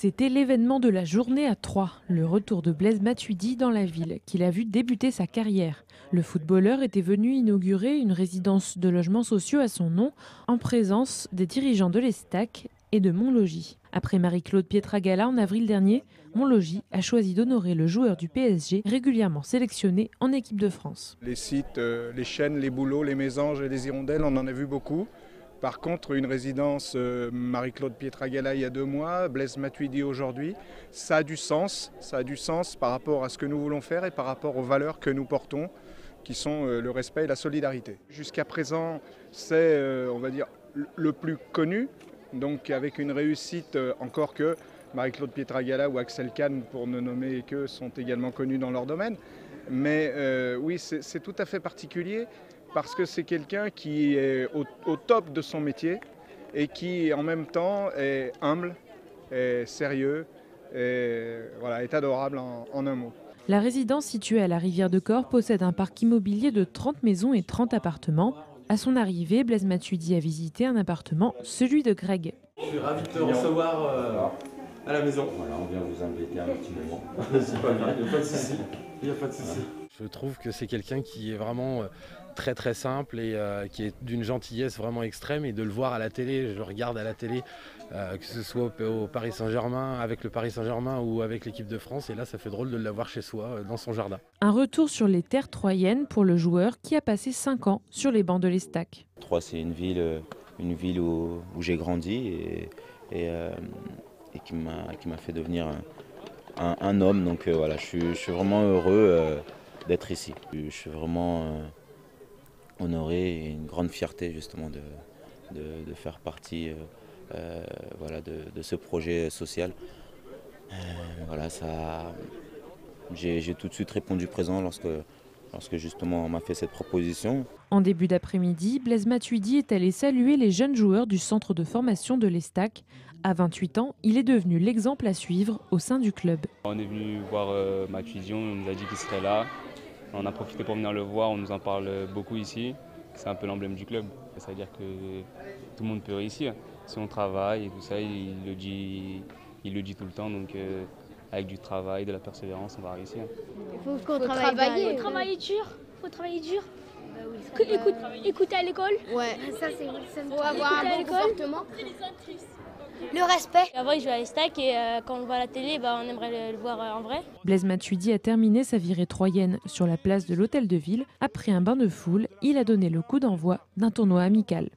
C'était l'événement de la journée à Troyes, le retour de Blaise Matuidi dans la ville, qu'il a vu débuter sa carrière. Le footballeur était venu inaugurer une résidence de logements sociaux à son nom, en présence des dirigeants de l'Estac et de Montlogis. Après Marie-Claude Pietragala en avril dernier, Montlogis a choisi d'honorer le joueur du PSG régulièrement sélectionné en équipe de France. Les sites, les Chênes, les Bouleaux, les Mésanges et les Hirondelles, on en a vu beaucoup. Par contre, une résidence Marie-Claude Pietragala il y a 2 mois, Blaise Matuidi aujourd'hui, ça a du sens. Ça a du sens par rapport à ce que nous voulons faire et par rapport aux valeurs que nous portons, qui sont le respect et la solidarité. Jusqu'à présent, c'est, on va dire, le plus connu, donc avec une réussite encore que Marie-Claude Pietragala ou Axel Kahn, pour ne nommer qu'eux, sont également connus dans leur domaine. Mais oui, c'est tout à fait particulier. Parce que c'est quelqu'un qui est au top de son métier et qui en même temps est humble, est sérieux, et, voilà, est adorable en un mot. La résidence située à la rivière de Corps possède un parc immobilier de 30 maisons et 30 appartements. À son arrivée, Blaise Matuidi a visité un appartement, celui de Greg. Je suis ravi de te recevoir à la maison. Voilà, on vient vous embêter un petit moment. C'est pas grave, il n'y a pas de souci. Il n'y a pas de souci. Je trouve que c'est quelqu'un qui est vraiment très très simple et qui est d'une gentillesse vraiment extrême, et de le voir à la télé, je le regarde à la télé, que ce soit au Paris Saint-Germain, avec le Paris Saint-Germain ou avec l'équipe de France, et là ça fait drôle de l'avoir chez soi, dans son jardin. Un retour sur les terres troyennes pour le joueur qui a passé 5 ans sur les bancs de l'Estac. Troyes, c'est une ville où j'ai grandi et qui m'a fait devenir un homme. Donc voilà, je suis vraiment heureux d'être ici. Je suis vraiment honoré et une grande fierté justement de faire partie voilà, de ce projet social. Voilà, j'ai tout de suite répondu présent lorsque justement on m'a fait cette proposition. En début d'après-midi, Blaise Matuidi est allé saluer les jeunes joueurs du centre de formation de l'Estac. À 28 ans, il est devenu l'exemple à suivre au sein du club. On est venu voir Matuidi, on nous a dit qu'il serait là. On a profité pour venir le voir, on nous en parle beaucoup ici. C'est un peu l'emblème du club. Ça veut dire que tout le monde peut réussir. Si on travaille et tout ça, il le dit tout le temps. Donc avec du travail, de la persévérance, on va réussir. Il faut travailler. Faut travailler dur. Bah oui, Écouter à l'école. Ouais, ça c'est faut avoir un bon comportement. Le respect. Avant, il jouait à l'Estac et quand on le voit à la télé, on aimerait le voir en vrai. Blaise Matuidi a terminé sa virée troyenne sur la place de l'Hôtel de Ville. Après un bain de foule, il a donné le coup d'envoi d'un tournoi amical.